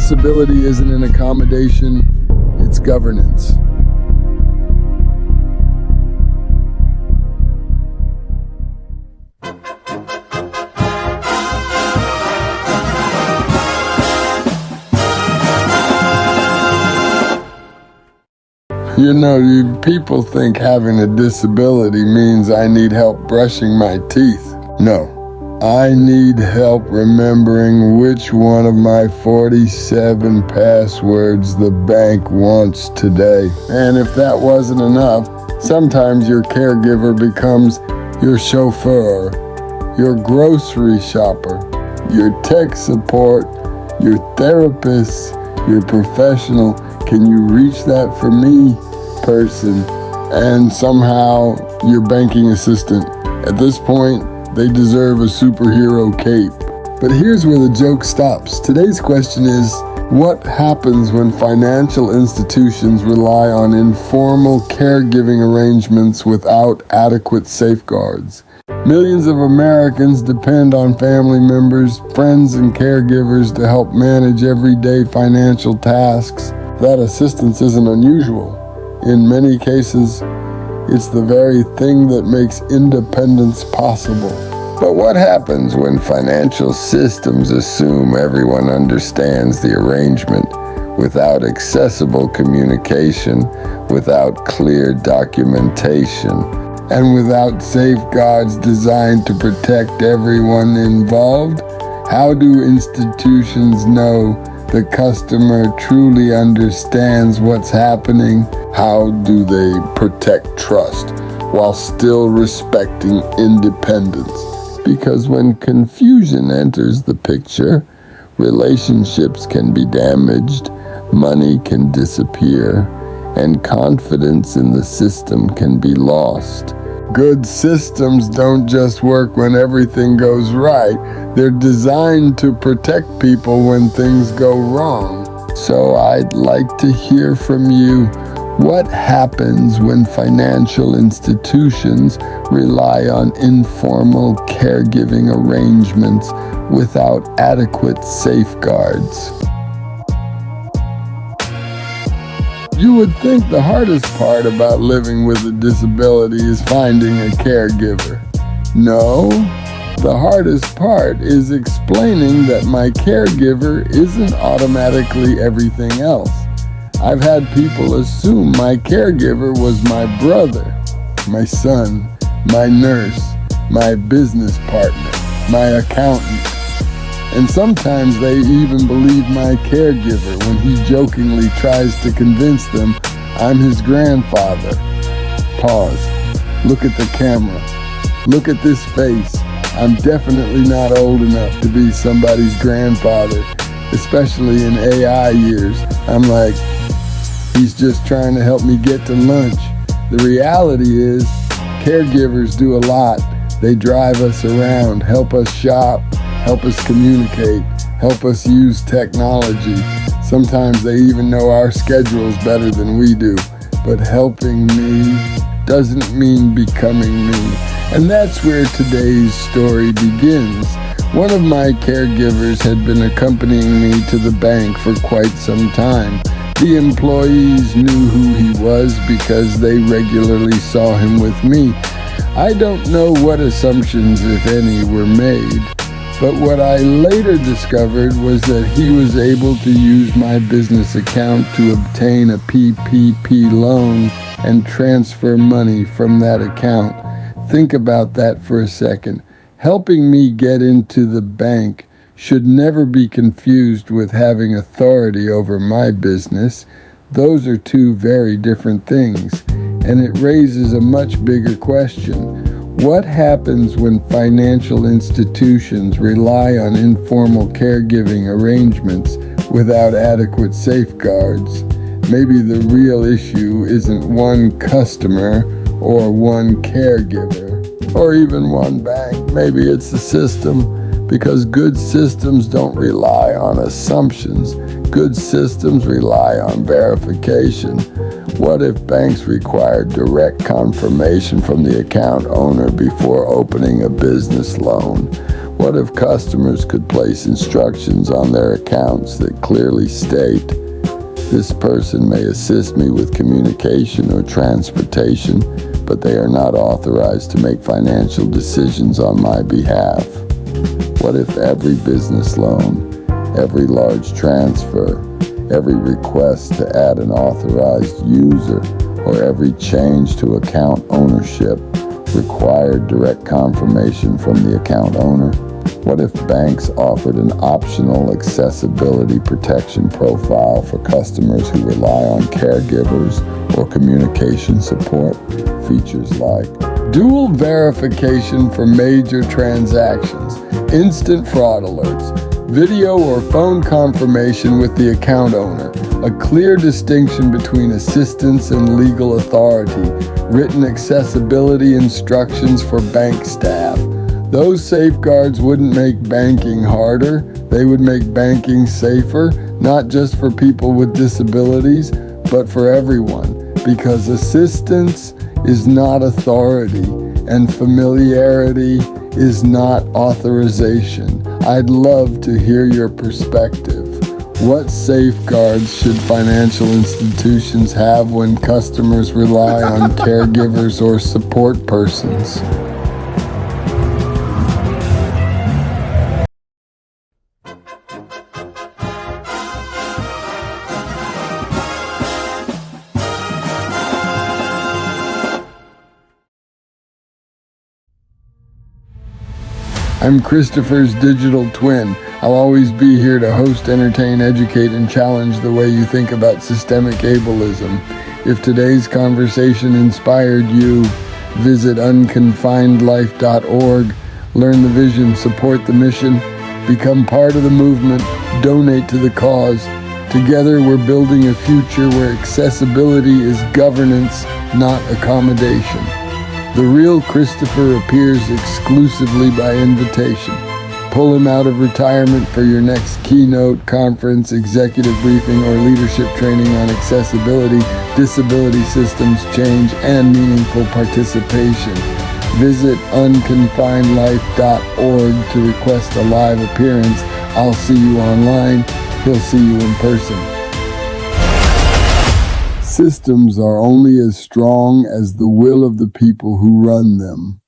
Accessibility isn't an accommodation, it's governance. People think having a disability means I need help brushing my teeth. No. I need help remembering which one of my 47 passwords the bank wants today. And if that wasn't enough, sometimes your caregiver becomes your chauffeur, your grocery shopper, your tech support, your therapist, your professional. Can you reach that for me? Person, and somehow your banking assistant. At this point, they deserve a superhero cape. But here's where the joke stops. Today's question is, what happens when financial institutions rely on informal caregiving arrangements without adequate safeguards? Millions of Americans depend on family members, friends, and caregivers to help manage everyday financial tasks. That assistance isn't unusual. In many cases, it's the very thing that makes independence possible. But what happens when financial systems assume everyone understands the arrangement without accessible communication, without clear documentation, and without safeguards designed to protect everyone involved? How do institutions know the customer truly understands what's happening? How do they protect trust while still respecting independence? Because when confusion enters the picture, relationships can be damaged, money can disappear, and confidence in the system can be lost. Good systems don't just work when everything goes right. They're designed to protect people when things go wrong. So I'd like to hear from you. What happens when financial institutions rely on informal caregiving arrangements without adequate safeguards? You would think the hardest part about living with a disability is finding a caregiver. No, the hardest part is explaining that my caregiver isn't automatically everything else. I've had people assume my caregiver was my brother, my son, my nurse, my business partner, my accountant. And sometimes they even believe my caregiver when he jokingly tries to convince them I'm his grandfather. Pause. Look at the camera. Look at this face. I'm definitely not old enough to be somebody's grandfather, especially in AI years. I'm like, he's just trying to help me get to lunch. The reality is, caregivers do a lot. They drive us around, help us shop, help us communicate, help us use technology. Sometimes they even know our schedules better than we do. But helping me doesn't mean becoming me. And that's where today's story begins. One of my caregivers had been accompanying me to the bank for quite some time. The employees knew who he was because they regularly saw him with me. I don't know what assumptions, if any, were made, but what I later discovered was that he was able to use my business account to obtain a PPP loan and transfer money from that account. Think about that for a second. Helping me get into the bank should never be confused with having authority over my business. Those are two very different things, and it raises a much bigger question. What happens when financial institutions rely on informal caregiving arrangements without adequate safeguards? Maybe the real issue isn't one customer or one caregiver or even one bank. Maybe it's the system. Because good systems don't rely on assumptions. Good systems rely on verification. What if banks require direct confirmation from the account owner before opening a business loan? What if customers could place instructions on their accounts that clearly state, "This person may assist me with communication or transportation, but they are not authorized to make financial decisions on my behalf"? What if every business loan, every large transfer, every request to add an authorized user, or every change to account ownership required direct confirmation from the account owner? What if banks offered an optional accessibility protection profile for customers who rely on caregivers or communication support? Features like dual verification for major transactions, instant fraud alerts, video or phone confirmation with the account owner, a clear distinction between assistance and legal authority, written accessibility instructions for bank staff. Those safeguards wouldn't make banking harder, they would make banking safer, not just for people with disabilities, but for everyone, because assistance is not authority and familiarity is not authorization. I'd love to hear your perspective. What safeguards should financial institutions have when customers rely on caregivers or support persons? I'm Christopher's digital twin. I'll always be here to host, entertain, educate, and challenge the way you think about systemic ableism. If today's conversation inspired you, visit unconfinedlife.org, learn the vision, support the mission, become part of the movement, donate to the cause. Together we're building a future where accessibility is governance, not accommodation. The real Christopher appears exclusively by invitation. Pull him out of retirement for your next keynote, conference, executive briefing, or leadership training on accessibility, disability systems change, and meaningful participation. Visit unconfinedlife.org to request a live appearance. I'll see you online. He'll see you in person. Systems are only as strong as the will of the people who run them.